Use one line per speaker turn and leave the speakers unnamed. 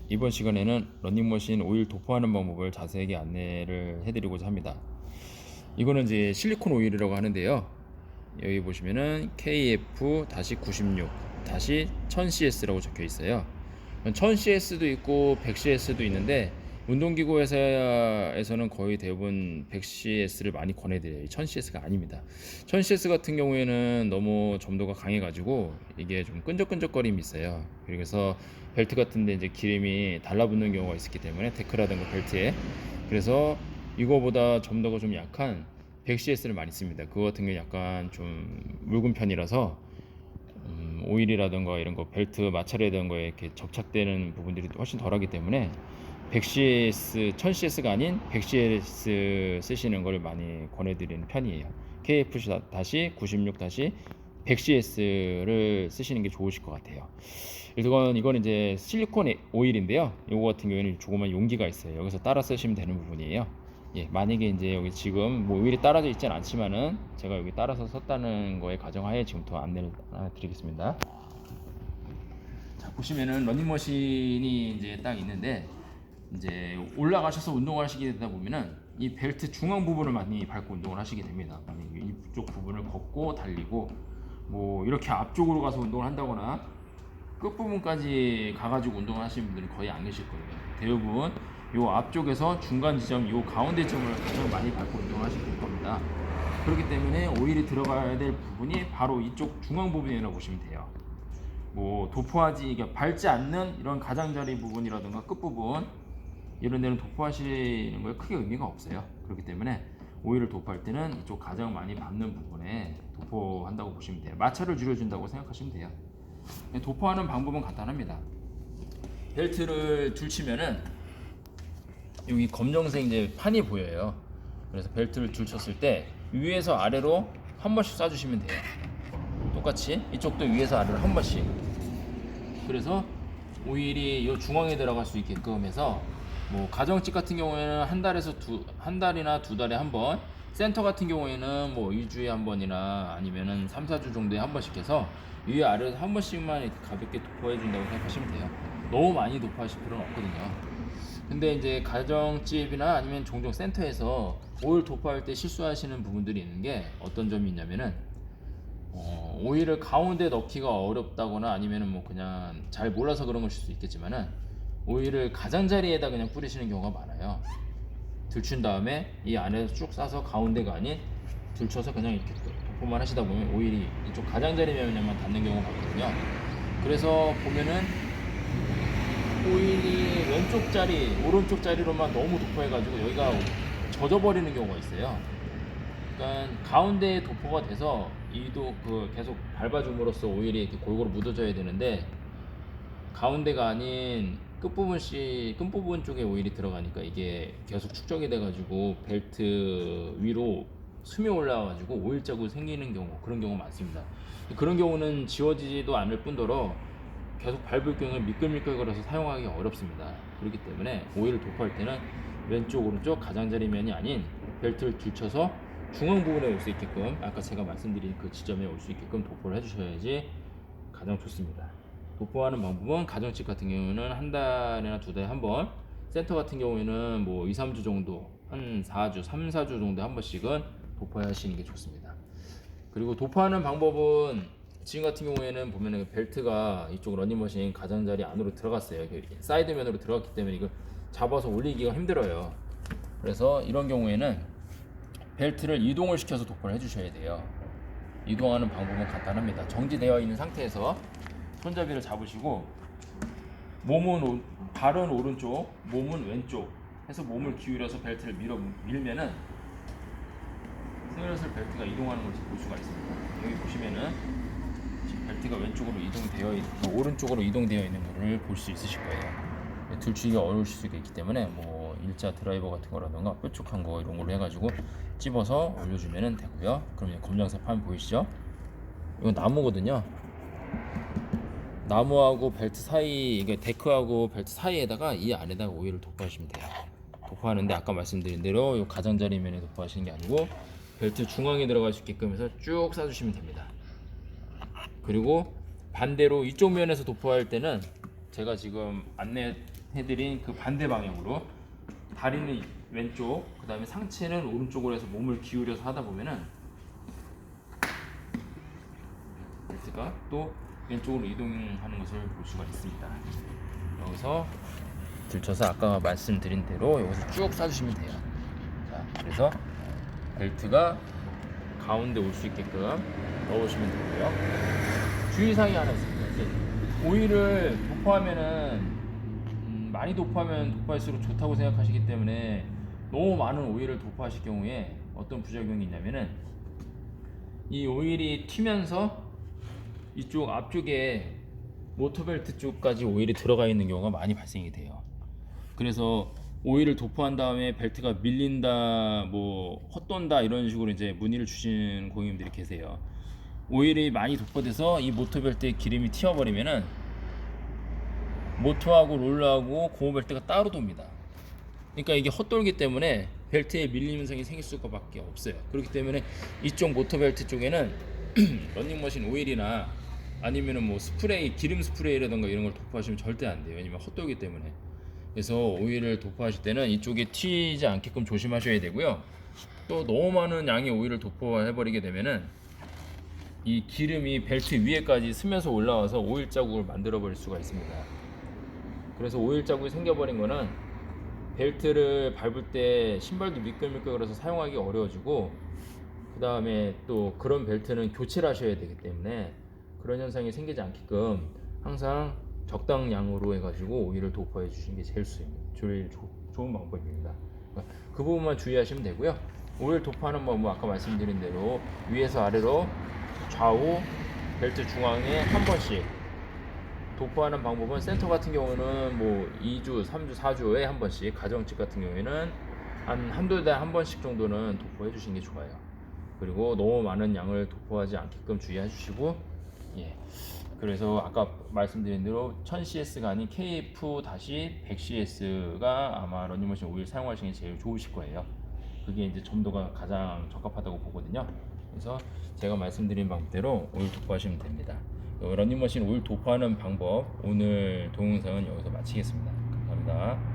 이번 시간에는 러닝머신 오일 도포하는 방법을 자세하게 안내를 해드리고자 합니다. 이거는 이제 실리콘 오일이라고 하는데요. 여기 보시면은 KF-96-1000CS라고 적혀 있어요. 1000CS도 있고 100CS도 있는데 운동기구 회사에서는 거의 대부분 100CS를 많이 권해드려요. 1000CS가 아닙니다. 1000CS 같은 경우에는 너무 점도가 강해가지고 이게 좀 끈적끈적거림이 있어요. 그래서 벨트 같은데 이제 기름이 달라붙는 경우가 있기 때문에 데크라든가 벨트에, 그래서 이거보다 점도가 좀 약한 100CS를 많이 씁니다. 그거 같은 경우 약간 좀 묽은 편이라서 오일이라든가 이런 거 벨트 마찰이라든 거에 이렇게 접착되는 부분들이 훨씬 덜하기 때문에 100CS, 1000CS가 아닌 100CS 쓰시는 걸 많이 권해드리는 편이에요. KF-96-100CS를 쓰시는 게 좋으실 것 같아요. 이건 이제 실리콘 오일인데요. 이거 같은 경우에는 조그만 용기가 있어요. 여기서 따라 쓰시면 되는 부분이에요. 예, 만약에 이제 여기 지금 뭐 오일이 따라져 있진 않지만은 제가 여기 따라서 썼다는 거에 가정하에 지금부터 안내를 하나 드리겠습니다. 자, 보시면은 러닝머신이 이제 딱 있는데, 이제 올라가셔서 운동을 하시게 되다 보면은 이 벨트 중앙 부분을 많이 밟고 운동을 하시게 됩니다. 만약에 이쪽 부분을 걷고 달리고 뭐 이렇게 앞쪽으로 가서 운동을 한다거나 끝부분까지 가가지고 운동을 하시는 분들은 거의 안 계실 거예요. 대부분 요 앞쪽에서 중간 지점, 요 가운데 점을 가장 많이 밟고 운동을 하시게 될 겁니다. 그렇기 때문에 오일이 들어가야 될 부분이 바로 이쪽 중앙 부분이라고 보시면 돼요. 뭐 도포하지, 밟지 않는 이런 가장자리 부분이라든가 끝부분 이런 데는 도포하시는 거에 크게 의미가 없어요. 그렇기 때문에 오일을 도포할 때는 이쪽 가장 많이 밟는 부분에 도포한다고 보시면 돼요. 마찰을 줄여준다고 생각하시면 돼요. 도포하는 방법은 간단합니다. 벨트를 둘치면은 여기 검정색 이제 판이 보여요. 그래서 벨트를 둘쳤을 때 위에서 아래로 한 번씩 쏴주시면 돼요. 똑같이 이쪽도 위에서 아래로 한 번씩. 그래서 오일이 이 중앙에 들어갈 수 있게끔 해서, 뭐 가정집 같은 경우에는 한 달이나 두 달에 한 번, 센터 같은 경우에는 뭐 2주에 한 번이나 아니면은 3, 4주 정도에 한 번씩 해서 위에 아래에서 한 번씩만 이렇게 가볍게 도포해 준다고 생각하시면 돼요. 너무 많이 도포하실 필요는 없거든요. 근데 이제 가정집이나 아니면 종종 센터에서 오일 도포할 때 실수하시는 부분들이 있는 게 어떤 점이 있냐면은 오일을 가운데 넣기가 어렵다거나 아니면은 뭐 그냥 잘 몰라서 그런 것일 수 있겠지만은 오일을 가장자리에다 그냥 뿌리시는 경우가 많아요. 들춘 다음에 이 안에서 쭉 싸서 가운데가 아닌 들쳐서 그냥 이렇게 도포만 하시다 보면 오일이 이쪽 가장자리면만 닿는 경우가 많거든요. 그래서 보면은 오일이 왼쪽 자리, 오른쪽 자리로만 너무 도포해가지고 여기가 젖어버리는 경우가 있어요. 그러니까 가운데에 도포가 돼서 이도 계속 밟아줌으로써 오일이 이렇게 골고루 묻어져야 되는데, 가운데가 아닌 끝부분 쪽에 오일이 들어가니까 이게 계속 축적이 돼가지고 벨트 위로 숨이 올라와가지고 오일 자국이 생기는 경우, 그런 경우 많습니다. 그런 경우는 지워지지도 않을 뿐더러 계속 밟을 경우에 미끌미끌거려서 사용하기 어렵습니다. 그렇기 때문에 오일을 도포할 때는 왼쪽 오른쪽 가장자리면이 아닌 벨트를 들쳐서 중앙 부분에 올 수 있게끔, 아까 제가 말씀드린 그 지점에 올 수 있게끔 도포를 해주셔야지 가장 좋습니다. 도포하는 방법은 가정집 같은 경우는 한 달이나 두 달에 한 번, 센터 같은 경우에는 뭐 2, 3주 정도, 한 4주, 3, 4주 정도에 한 번씩은 도포하시는 게 좋습니다. 그리고 도포하는 방법은 지금 같은 경우에는 보면은 벨트가 이쪽 러닝머신 가장자리 안으로 들어갔어요. 사이드면으로 들어갔기 때문에 이거 잡아서 올리기가 힘들어요. 그래서 이런 경우에는 벨트를 이동을 시켜서 도포를 해주셔야 돼요. 이동하는 방법은 간단합니다. 정지되어 있는 상태에서 손잡이를 잡으시고 발은 오른쪽, 몸은 왼쪽 해서 몸을 기울여서 벨트를 밀면은 슬슬 벨트가 이동하는 것을 볼 수가 있습니다. 여기 보시면은 지금 벨트가 왼쪽으로 오른쪽으로 이동되어 있는 것을 볼 수 있으실 거예요. 들추기가 어려우실 수가 있기 때문에 뭐 일자 드라이버 같은 거라던가 뾰족한 거 이런 걸로 해가지고 찝어서 올려주면 되고요. 그럼 검정색 판 보이시죠? 이건 나무거든요. 나무하고 벨트 사이, 이게 데크하고 벨트 사이에다가 이 안에다가 오일을 도포하시면 돼요. 도포하는데 아까 말씀드린 대로 이 가장자리 면에 도포하시는 게 아니고 벨트 중앙에 들어갈 수 있게끔 해서 쭉 싸주시면 됩니다. 그리고 반대로 이쪽 면에서 도포할 때는 제가 지금 안내 말씀해드린 그 반대 방향으로 다리는 왼쪽, 그 다음에 상체는 오른쪽으로 해서 몸을 기울여서 하다 보면은 벨트가 또 왼쪽으로 이동하는 것을 볼 수가 있습니다. 여기서 들쳐서 아까 말씀드린 대로 여기서 쭉 쏴주시면 돼요. 자, 그래서 벨트가 가운데 올 수 있게끔 넣으시면 되고요. 주의사항이 하나 있습니다. 오일을 도포하면은 많이 도포하면 도포할수록 좋다고 생각하시기 때문에 너무 많은 오일을 도포하실 경우에 어떤 부작용이 있냐면은 이 오일이 튀면서 이쪽 앞쪽에 모터벨트 쪽까지 오일이 들어가 있는 경우가 많이 발생이 돼요. 그래서 오일을 도포한 다음에 벨트가 밀린다, 뭐 헛돈다 이런 식으로 이제 문의를 주시는 고객님들이 계세요. 오일이 많이 도포돼서 이 모터벨트에 기름이 튀어버리면은 모터하고 롤러하고 고무벨트가 따로 돕니다. 그러니까 이게 헛돌기 때문에 벨트에 밀림 현상이 생길 수밖에 없어요. 그렇기 때문에 이쪽 모터벨트 쪽에는 런닝머신 오일이나 아니면은 뭐 스프레이, 기름 스프레이라던가 이런 걸 도포하시면 절대 안 돼요. 왜냐면 헛돌기 때문에. 그래서 오일을 도포하실 때는 이쪽에 튀지 않게끔 조심하셔야 되고요. 또 너무 많은 양의 오일을 도포해버리게 되면은 이 기름이 벨트 위에까지 스며서 올라와서 오일 자국을 만들어 버릴 수가 있습니다. 그래서 오일 자국이 생겨버린 거는 벨트를 밟을 때 신발도 미끌미끌거려서 사용하기 어려워지고, 그 다음에 또 그런 벨트는 교체를 하셔야 되기 때문에 그런 현상이 생기지 않게끔 항상 적당량으로 해가지고 오일을 도포해 주시는 게 제일 좋은 방법입니다. 그 부분만 주의하시면 되고요. 오일 도포하는 방법 아까 말씀드린 대로 위에서 아래로 좌우 벨트 중앙에 한 번씩 도포하는 방법은 센터 같은 경우는 뭐 2주, 3주, 4주에 한 번씩, 가정집 같은 경우에는 한두 달에 한 번씩 정도는 도포해 주시는 게 좋아요. 그리고 너무 많은 양을 도포하지 않게끔 주의해 주시고, 예. 그래서 아까 말씀드린 대로 1000CS가 아닌 KF-100CS가 아마 런닝머신 오일 사용하시는 게 제일 좋으실 거예요. 그게 이제 점도가 가장 적합하다고 보거든요. 그래서 제가 말씀드린 방법대로 오일 도포하시면 됩니다. 런닝머신 오일 도포하는 방법 오늘 동영상은 여기서 마치겠습니다. 감사합니다.